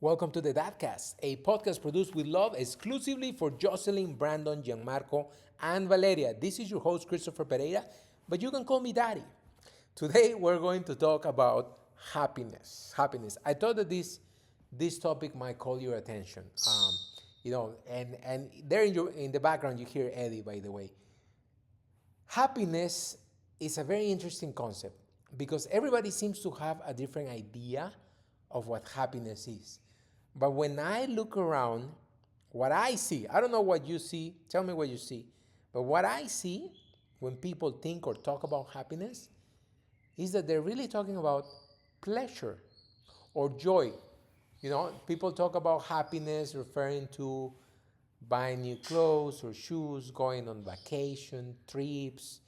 Welcome to the Dadcast, a podcast produced with love exclusively for Jocelyn, Brandon, Gianmarco, and Valeria. This is your host, Christopher Pereira, but you can call me Daddy. Today, we're going to talk about happiness. Happiness. I thought that this topic might call your attention. And there in the background, you hear Eddie, by the way. Happiness is a very interesting concept because everybody seems to have a different idea of what happiness is. But when I look around, what I see, I don't know what you see, tell me what you see, but what I see when people think or talk about happiness is that they're really talking about pleasure or joy. You know, people talk about happiness referring to buying new clothes or shoes, going on vacation, trips,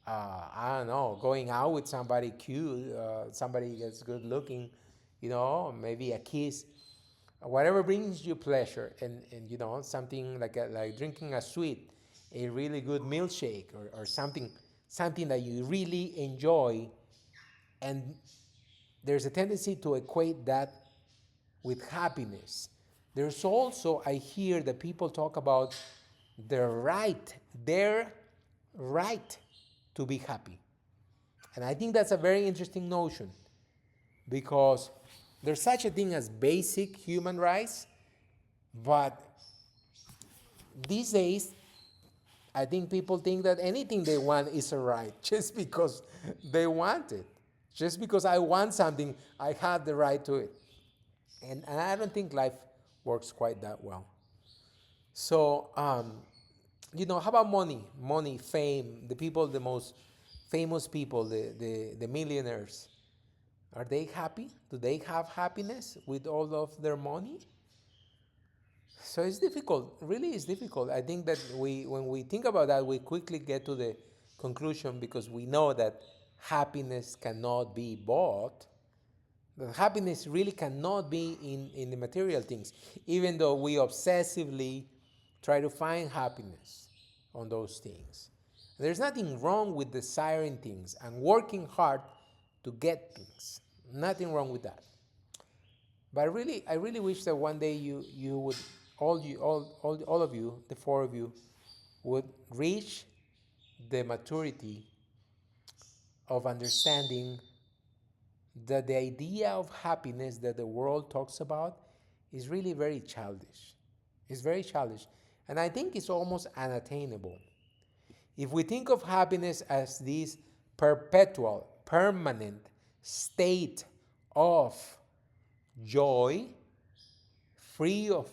I don't know, going out with somebody cute, somebody that's good looking, maybe a kiss, whatever brings you pleasure, and something like drinking a sweet, a really good milkshake, or something that you really enjoy, and there's a tendency to equate that with happiness. There's also, I hear that people talk about their right to be happy. And I think that's a very interesting notion because there's such a thing as basic human rights, but these days, I think people think that anything they want is a right just because they want it. Just because I want something, I have the right to it. And I don't think life works quite that well. So, how about money? Money, fame, the people, the most famous people, the millionaires. Are they happy? Do they have happiness with all of their money? So it's difficult. Really, it's difficult. I think that when we think about that, we quickly get to the conclusion because we know that happiness cannot be bought. That happiness really cannot be in the material things, even though we obsessively try to find happiness on those things. There's nothing wrong with desiring things and working hard to get things. Nothing wrong with that. But I really wish that one day you would, all of you, the four of you, would reach the maturity of understanding that the idea of happiness that the world talks about is really very childish. It's very childish. And I think it's almost unattainable. If we think of happiness as this perpetual, permanent state of joy, free of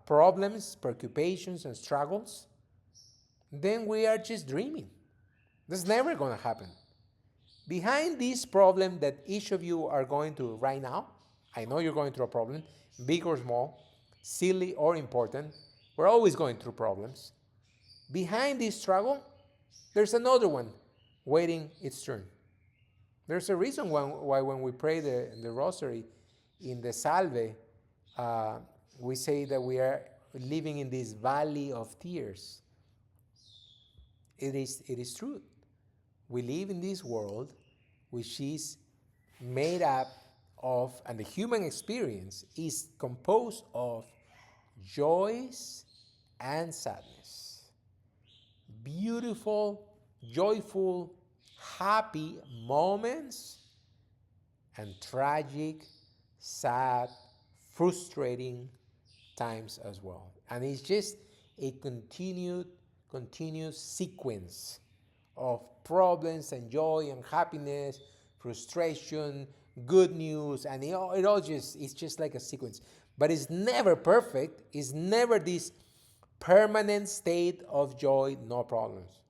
problems, preoccupations, and struggles, then we are just dreaming. That's never going to happen. Behind this problem that each of you are going through right now, I know you're going through a problem, big or small, silly or important. We're always going through problems. Behind this struggle, there's another one waiting its turn. There's a reason why when we pray the rosary in the Salve, uh, we say that we are living in this valley of tears. It is true. We live in this world which is made up of, and the human experience is composed of joys and sadness. Beautiful, joyful, happy moments and tragic, sad, frustrating times as well. And it's just a continuous sequence of problems and joy and happiness, frustration, good news, and it's just like a sequence. But it's never perfect. It's never this permanent state of joy, no problems.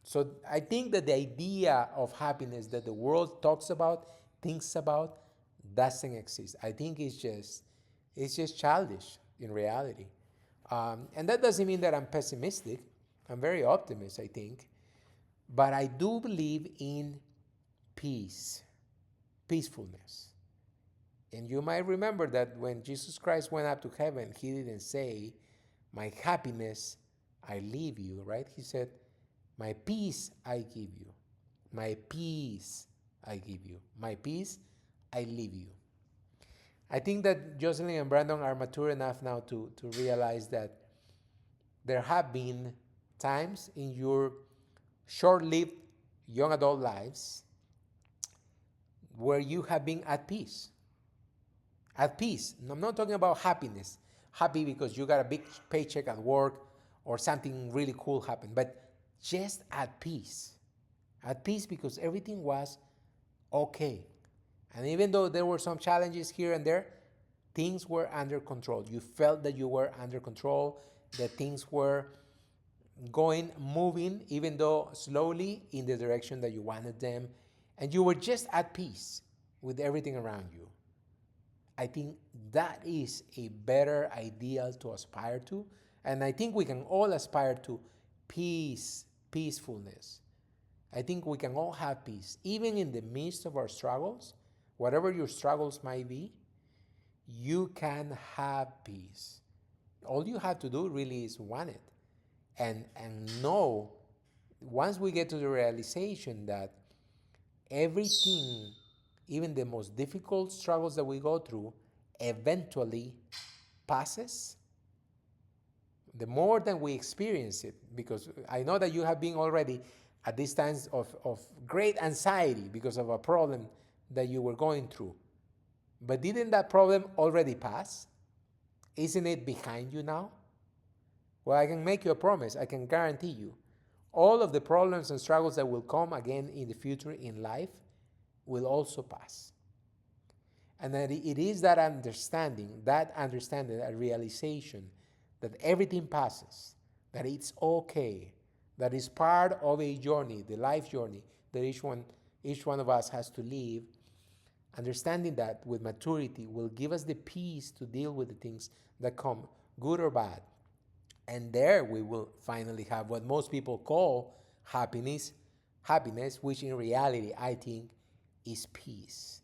So I think that the idea of happiness that the world talks about, thinks about, doesn't exist. I think it's just childish in reality. And that doesn't mean that I'm pessimistic. I'm very optimistic, I think. But I do believe in peace, peacefulness. And you might remember that when Jesus Christ went up to heaven, he didn't say, "My happiness I leave you," right? He said, "My peace I give you. My peace I give you. My peace I leave you." I think that Jocelyn and Brandon are mature enough now to realize that there have been times in your short-lived young adult lives where you have been at peace. At peace. I'm not talking about happiness. Happy because you got a big paycheck at work or something really cool happened, but just at peace. At peace because everything was okay. And even though there were some challenges here and there, things were under control. You felt that you were under control, that things were moving, even though slowly, in the direction that you wanted them. And you were just at peace with everything around you. I think that is a better ideal to aspire to. And I think we can all aspire to peace, peacefulness. I think we can all have peace. Even in the midst of our struggles, whatever your struggles might be, you can have peace. All you have to do really is want it. And know, once we get to the realization that everything, even the most difficult struggles that we go through, eventually passes, the more than we experience it, because I know that you have been already at these times of great anxiety because of a problem that you were going through. But didn't that problem already pass? Isn't it behind you now? Well, I can make you a promise. I can guarantee you all of the problems and struggles that will come again in the future in life will also pass. And that it is that understanding, that realization that everything passes, that it's okay, that is part of a journey, the life journey that each one of us has to live. Understanding that with maturity will give us the peace to deal with the things that come, good or bad. And there we will finally have what most people call happiness, which in reality I think is peace.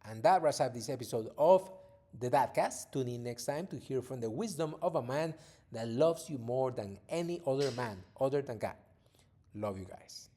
And that wraps up this episode of the Dadcast. Tune in next time to hear from the wisdom of a man that loves you more than any other man other than God. Love you guys.